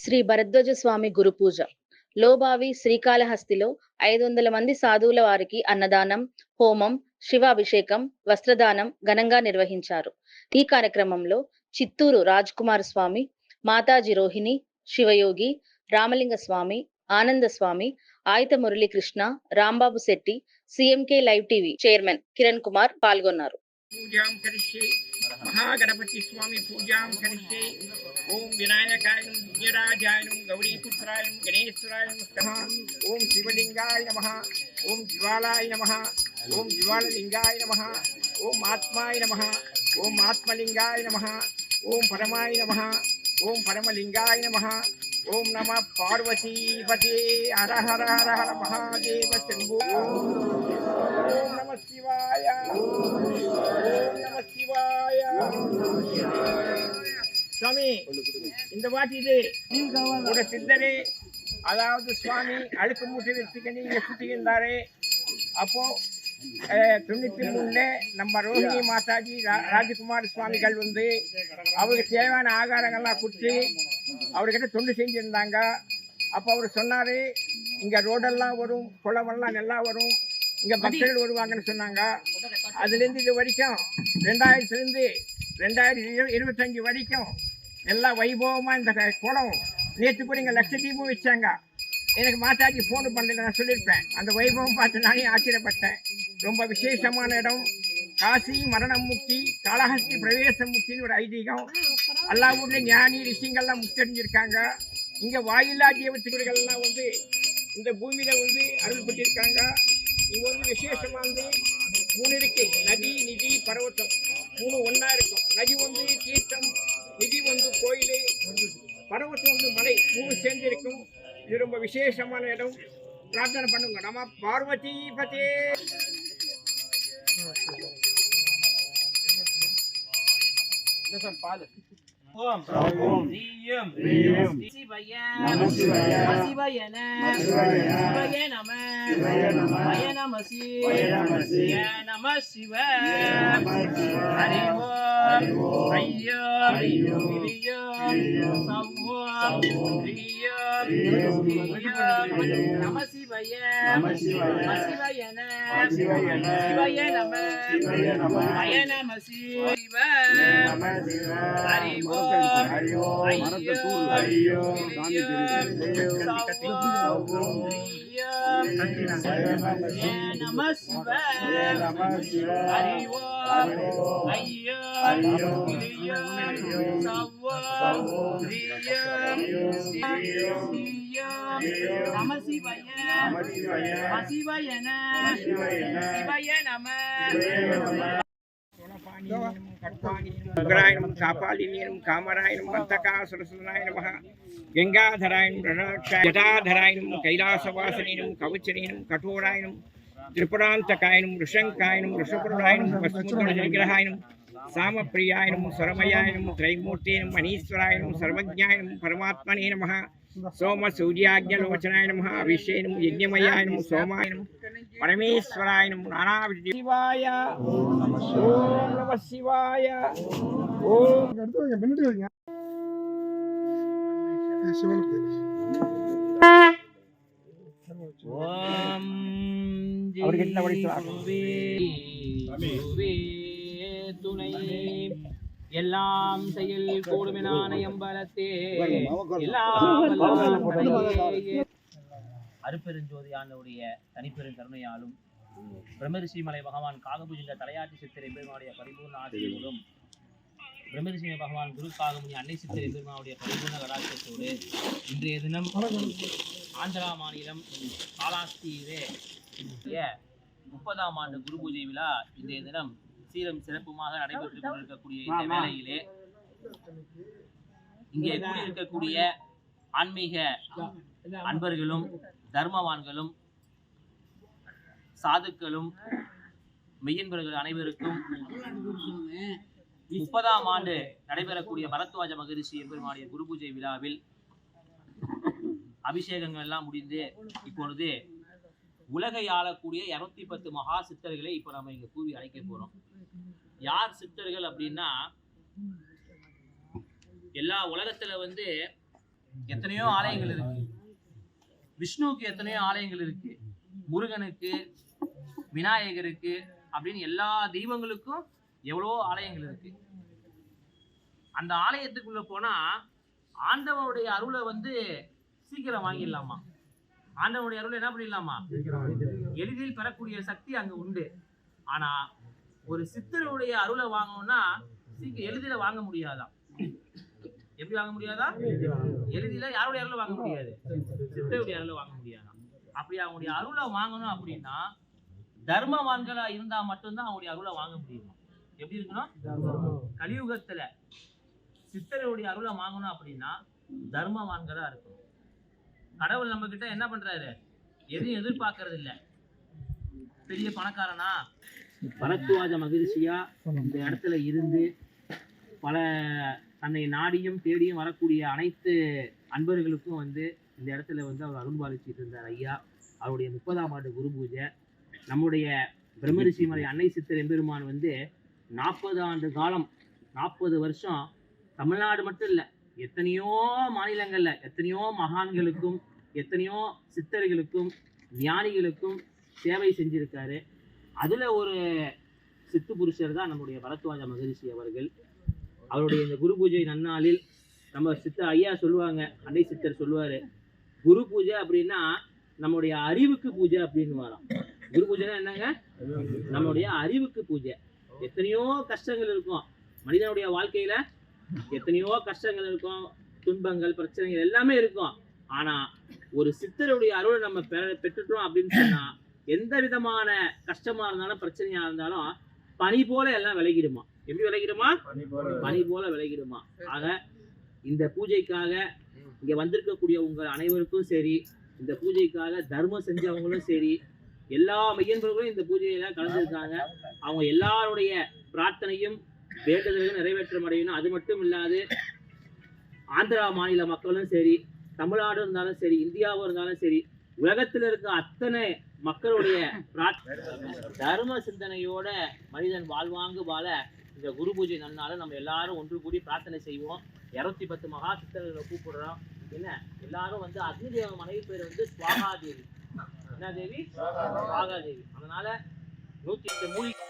శ్రీ భరద్వాజ స్వామి గురు పూజ లోబావి శ్రీకాళహస్తిలో 500 మంది సాధువుల వారికి అన్నదానం, హోమం, శివాభిషేకం, వస్త్రదానం ఘనంగా నిర్వహించారు. ఈ కార్యక్రమంలో చిత్తూరు రాజ్ కుమార్ స్వామి, Mataji Rohini, Shivayogi, Ramalinga Swamy, Ananda Swamy, Aitha Muralikrishna, Rambabu Shetty, CMK live TV chairman Kiran Kumar పాల్గొన్నారు. पूजां करिष्ये महागणपति स्वामी पूजां करिष्ये ओम विनायकाय नमः विजयराजाय नमः गौरीपुत्राय नमः गणेश्वराय नमः ओम शिवलिंगाय नमः ओम ज्वालाय नमः ओम ज्वाललिंगाय नमः ओम आत्माय नमः ओम आत्मलिंगाय नमः ओम परमाय नमः ओम परमलिंगाय नमः ओम नमः पार्वती पते हर हर हर हर महादेव शंभो ओम नमः शिवाय சுவாமி இந்த வாட்டி இது ஒரு சித்தரே அதாவது சுவாமி அழுக்கு மூட்டை வச்சுக்கணும் இங்கே சுற்றிக்கின்றாரு. அப்போ 93 நம்ம ரோஹிணி மாதாஜி ராஜகுமார் சுவாமிகள் வந்து அவருக்கு தேவையான ஆகாரங்கள்லாம் கொடுத்து அவர்கிட்ட தொண்டு செஞ்சுருந்தாங்க. அப்போ அவர் சொன்னார், இங்கே ரோடெல்லாம் வரும், குளமெல்லாம் நல்லா வரும், இங்கே பக்தர்கள் வருவாங்கன்னு சொன்னாங்க. அதுலேருந்து இது வரைக்கும் 2000லேருந்து 2025 வரைக்கும் எல்லா வைபவமாக இந்த குளம் நேற்று கூட இங்கே லட்சத்தீபம் வச்சாங்க. எனக்கு மாதாஜி ஃபோனு பண்ணல, நான் சொல்லியிருப்பேன். அந்த வைபவம் பார்த்து நானே ஆச்சரியப்பட்டேன். ரொம்ப விசேஷமான இடம். காசி மரணம் முக்தி, காளஹஸ்தி பிரவேச முக்தின்னு ஒரு ஐதீகம். எல்லா ஊர்லேயும் ஞானி ரிஷிங்கள்லாம் முக்தடைஞ்சிருக்காங்க. இங்கே வாயில்லா ஜீவத்துக்குறிகள்லாம் வந்து இந்த பூமியில் வந்து அருள்பட்டிருக்காங்க. இங்கே வந்து விசேஷமாக வந்து 3 இருக்கு. நதி, நிதி, பர்வத்தம் 3 ஒன்றா இருக்கும். நதி வந்து தீர்த்தம், நிதி வந்து கோயில், பர்வத்தம் வந்து மலை, 3 சேர்ந்து இருக்கும். இது ரொம்ப விசேஷமான இடம். பிரார்த்தனை பண்ணுங்க. நம்ம பார்வதி பதே பால் ஓம் ரீயம் சிவய சிவய நம சிவய நம சிவய நம சிவ ஹரி ஓம் ஐயம் ரியம் சவ்வோம் ரியம் நம சிவய சிவய நம சிவய நம சிவ ஹரி ஹரி ஓம் ஐயோ நம சிவ ஹரி ஓம் ஐயோ நம சிவய சிவய நம உக்ராயணம் காபாலினியனம் காமராயணம் வந்தகாசுரசுதனாய நமः கங்காதராயணம் ஜடாதராயணம் கைலாசவாசனேனம் கவச்சனேனம் கடோராயணம் திரிபுராந்தகாயணம் ரிஷங்காயணம் ரிஷபுராயணம் வஸ்துதவிக்கிரகாயணம் சாமப்பிரியாயணம் சுரமயாயணம் திரைமூர்த்தேனம் அனீஸ்வராயணம் சர்வஜ்ஞாயணம் பரமாத்மனே நமः सोम सूर्याज्ञलोचनाय नमः अभिषेकं यज्ञमयाय नमः सोमाय नमः परमेश्वराय नमः नानाविध शिवाय ओम नमः शिवाय ओम तुनै எல்லாம் செயல் கூடுமெனான எம்பலத்தே அருப்பெருஞ்சோதியானுடைய தனிப்பெரும் கருணையாலும் பிரம்மரிஷி மலை பகவான் காகபுஜிங்க தலையாட்டி சித்திரை பெருமாவுடைய பரிபூர்ண ஆசிரியர்களும் பிரம்மரிஷி பகவான் குரு காகமுனி அன்னை சித்திரை பெருமாவுடைய பரிபூர்ண கடாட்சத்தோடு இன்றைய தினம் ஆந்திரா மாநிலம் காளாஸ்தியிலே 30ஆம் ஆண்டு குரு பூஜை விழா இன்றைய தினம் சீரம் சிறப்புமாக நடைபெற்றுக் கொண்டிருக்கக்கூடிய இந்த வேளையிலே இங்கே கூடியிருக்கக்கூடிய ஆன்மீக அன்பர்களும் தர்மவான்களும் சாதுக்களும் மெய்யன்பர்கள் அனைவருக்கும் 30ஆம் ஆண்டு நடைபெறக்கூடிய பரத்வாஜ மகரிஷி எம்பெருமானுடைய குரு பூஜை விழாவில் அபிஷேகங்கள் எல்லாம் முடிந்து இப்பொழுது உலகை ஆளக்கூடிய 210 மகா சித்தர்களை இப்போ நம்ம இங்க கூவி அழைக்க போறோம். யார் சித்தர்கள் அப்படின்னா, எல்லா உலகத்துல எத்தனையோ ஆலயங்கள் இருக்கு. விஷ்ணுவுக்கு எத்தனையோ ஆலயங்கள் இருக்கு, முருகனுக்கு, விநாயகருக்கு அப்படின்னு எல்லா தெய்வங்களுக்கும் எவ்வளவோ ஆலயங்கள் இருக்கு. அந்த ஆலயத்துக்குள்ள போனா ஆண்டவனுடைய அருளை வந்து சீக்கிரம் வாங்கிடலாமா? ஆண்டவனுடைய அருளை என்ன பண்ணிடலாமா? எளிதில் பெறக்கூடிய சக்தி அங்க உண்டு. ஆனா ஒரு சித்தருடைய அருளை வாங்கணும்னா எளிதில வாங்க முடியாதான். எப்படி வாங்க முடியாதா? எளிதில யாருடைய அருளை வாங்க முடியாது? சித்தருடைய அருளை வாங்க முடியாதான். அப்படி அவங்களுடைய அருளை வாங்கணும் அப்படின்னா தர்மவான்களா இருந்தா மட்டும்தான் அவங்களுடைய அருளை வாங்க முடியும். எப்படி இருக்கணும்? கலியுகத்துல சித்தருடைய அருளை வாங்கணும் அப்படின்னா தர்மவான்களா இருக்கணும். கடவுள் நம்ம கிட்ட என்ன பண்றாரு? எதையும் எதிர்பார்க்கறது இல்ல. பெரிய பணக்காரனா பரத்வாஜ மகிழ்ச்சியா இந்த இடத்துல இருந்து பல தன்னை நாடியும் தேடியும் வரக்கூடிய அனைத்து அன்பர்களுக்கும் வந்து இந்த இடத்துல வந்து அவர் அருள்பாலிச்சிட்டு இருந்தார் ஐயா. அவருடைய 30ஆம் ஆண்டு குரு பூஜை. நம்முடைய பிரம்மரிஷிமலை அன்னை சித்தர் எம்பெருமான் வந்து 40 ஆண்டு காலம், 40 வருஷம் தமிழ்நாடு மட்டும் இல்லை, எத்தனையோ மாநிலங்கள்ல எத்தனையோ மகான்களுக்கும் எத்தனையோ சித்தர்களுக்கும் ஞானிகளுக்கும் சேவை செஞ்சிருக்காரு. அதுல ஒரு சித்து புருஷர் தான் நம்முடைய பரத்வாஜ மகரிஷி அவர்கள். அவருடைய இந்த குரு பூஜை நன்னாளில் நம்ம சித்தர் ஐயா சொல்லுவாங்க, அன்னை சித்தர் சொல்லுவாரு, குரு பூஜை அப்படின்னா நம்முடைய அறிவுக்கு பூஜை அப்படின்னு வரோம். குரு பூஜைனா என்னங்க? நம்முடைய அறிவுக்கு பூஜை. எத்தனையோ கஷ்டங்கள் இருக்கும் மனிதனுடைய வாழ்க்கையில, எத்தனையோ கஷ்டங்கள் இருக்கும், துன்பங்கள், பிரச்சனைகள் எல்லாமே இருக்கும். ஆனா ஒரு சித்தருடைய அருளை நம்ம பெற்றுட்டோம் அப்படின்னு சொன்னா எந்த விதமான கஷ்டமா இருந்தாலும் பிரச்சனையா இருந்தாலும் பனி போல எல்லாம் விலகிடுமா. எப்படி விலகிடுமா? பனி போல விலகிடுமா. ஆக இந்த பூஜைக்காக இங்க வந்திருக்கக்கூடிய உங்கள் அனைவருக்கும் சரி, இந்த பூஜைக்காக தர்மம் செஞ்சவங்களும் சரி, எல்லா மையன்பர்களும் இந்த பூஜையில கலந்துருக்காங்க. அவங்க எல்லாருடைய பிரார்த்தனையும் வேண்டுதல்களும் நிறைவேற்றம் அடையணும். அது மட்டும் இல்லாது ஆந்திரா மாநில மக்களும் சரி, தமிழ்நாடு இருந்தாலும் சரி, இந்தியாவும் இருந்தாலும் சரி, உலகத்தில் இருக்க அத்தனை மக்களுடைய தர்ம சிந்தனையோட மனிதன் வாழ்வாங்கு வாழ இந்த குரு பூஜை நன்னால நம்ம எல்லாரும் ஒன்று கூடி பிரார்த்தனை செய்வோம். 210 மகா சித்தர்களை கூப்பிடுறோம். என்ன எல்லாரும் வந்து அக்னி தேவ மனைவி பேர் வந்து சுவாகாதேவி. என்ன தேவி? சுவாகாதேவி. அதனால 108 மூலிகை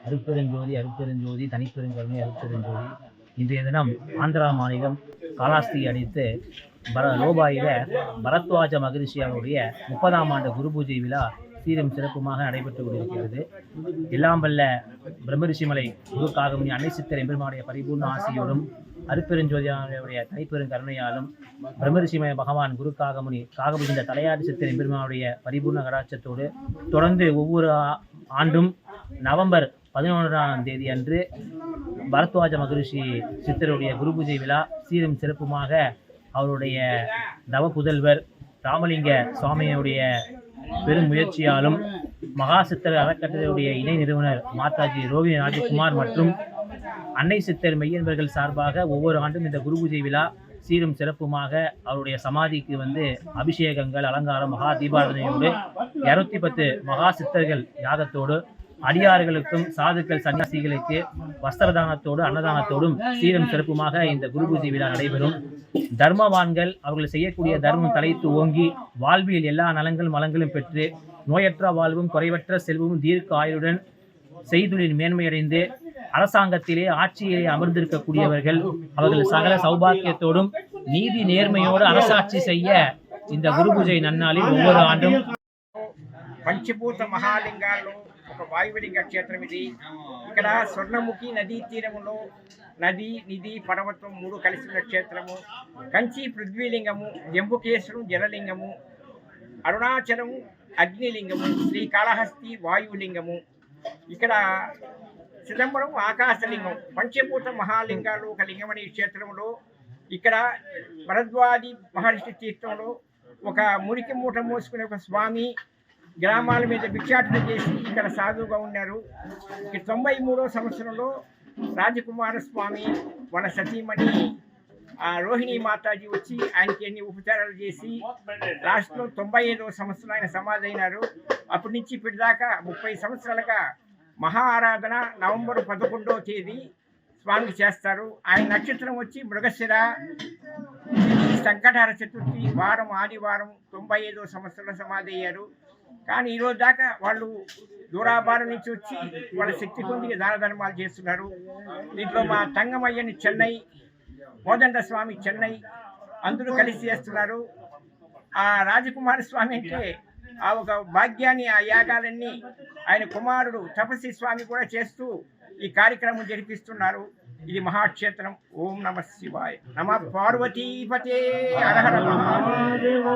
அருட்பெருஞ்சோதி அருட்பெருஞ்சோதி தனிப்பெருங்கருணை அருட்பெருஞ்சோதி. இன்றைய தினம் ஆந்திரா மாநிலம் காலாஸ்தி அடித்து லோபாயில பரத்வாஜ மகரிஷி அவருடைய 30ஆம் ஆண்டு குரு பூஜை விழா சீரும் சிறப்புமாக நடைபெற்று கொண்டிருக்கிறது. எல்லாம் வல்ல பிரம்மரிஷிமலை குரு காகமுனி அன்னை சித்தர் எம்பெருமானுடைய பரிபூர்ண ஆசியோடும் அருட்பெருஞ்சோதியாருடைய தனிப்பெருங்கருணையாலும் பிரம்மரிஷிமலை பகவான் குரு காகமுனிந்த தலையாடி சித்தர் எம்பெருமானுடைய பரிபூர்ண கடாட்சத்தோடு தொடர்ந்து ஒவ்வொரு ஆண்டும் நவம்பர் 11ஆம் தேதி அன்று பரத்வாஜ மகரிஷி சித்தருடைய குரு பூஜை விழா சீரும் சிறப்புமாக அவருடைய தவ புதல்வர் ராமலிங்க சுவாமியுடைய பெரும் முயற்சியாலும் மகா சித்தர் அறக்கட்டளையுடைய இணை நிறுவனர் மாதாஜி ரோவி ராஜகுமார் மற்றும் அன்னை சித்தர் மெய்யன்பர்கள் சார்பாக ஒவ்வொரு ஆண்டும் இந்த குரு பூஜை விழா சீரும் சிறப்புமாக அவருடைய சமாதிக்கு அபிஷேகங்கள், அலங்காரம், மகா தீபாரதனையோடு 210 மகா சித்தர்கள் யாகத்தோடு அடியார்களுக்கும் சாதுக்கள் சன்னியாசிகளுக்கு வஸ்திரதானத்தோடு அன்னதானத்தோடும் சீரும் சிறப்புமாக இந்த குரு பூஜை விழா நடைபெறும். தர்மவான்கள் அவர்கள் செய்யக்கூடிய தர்மம் தலைத்து ஓங்கி வாழ்வியல் எல்லா நலங்கள் மலங்களும் பெற்று நோயற்ற வாழ்வும் குறைவற்ற செல்வமும் தீர்க்க ஆயுளுடன் செய்தொழில் மேன்மையடைந்து அரசாங்கத்திலே ஆட்சியிலே அமர்ந்திருக்கக்கூடியவர்கள் அவர்கள் சகல சௌபாக்கியத்தோடும் நீதி நேர்மையோடு அரசாட்சி செய்ய இந்த குரு பூஜை நன்னாளில் ஒவ்வொரு ஆண்டும் పంచభూత మహాలింగాల్లో ఒక వాయులింగ క్షేత్రం ఇది. ఇక్కడ స్వర్ణముఖి నదీ తీరములో నది, నిధి, పర్వతం 3 కలిసి ఉన్న క్షేత్రము. కంచి పృథ్వీలింగము, జంబుకేశ్వరం జలలింగము, అరుణాచలము అగ్నిలింగము, శ్రీకాళహస్తి వాయులింగము, ఇక్కడ చిదంబరం ఆకాశలింగం. పంచభూత మహాలింగాలు ఒక లింగమని క్షేత్రంలో ఇక్కడ భరద్వాజి మహర్షి తీర్థంలో ఒక మురికి మూట మోసుకునే ఒక స్వామి గ్రామాల మీద భిక్షాటన చేసి ఇక్కడ సాధువుగా ఉన్నారు. 93వ సంవత్సరంలో రాజకుమార స్వామి వాళ్ళ సతీమణి రోహిణి మాతాజీ వచ్చి ఆయనకి ఎన్ని ఉపచారాలు చేసి లాస్ట్లో 95వ సంవత్సరం ఆయన సమాధి అయినారు. అప్పటి నుంచి ఇప్పటిదాకా 30 సంవత్సరాలుగా మహా ఆరాధన నవంబర్ 11వ తేదీ స్వామికి చేస్తారు. ఆయన నక్షత్రం వచ్చి మృగశిర, సంకటహర చతుర్థి వారం ఆదివారం 95వ సంవత్సరంలో సమాధి అయ్యారు. కానీ ఈరోజు దాకా వాళ్ళు దూరాభారం నుంచి వచ్చి వాళ్ళ శక్తి పొంది దాన ధర్మాలు చేస్తున్నారు. దీంట్లో మా తంగమయ్యని చెన్నై, కోదండ స్వామి చెన్నై అందరూ కలిసి చేస్తున్నారు. ఆ రాజకుమార స్వామి అంటే ఆ ఒక భాగ్యాన్ని, ఆ యాగాలన్నీ ఆయన కుమారుడు తపస్వి స్వామి కూడా చేస్తూ ఈ కార్యక్రమం జరిపిస్తున్నారు. ఇది మహాక్షేత్రం. ఓం నమ శివాయ. నమ పార్వతీపతే హర హర మహాదేవ.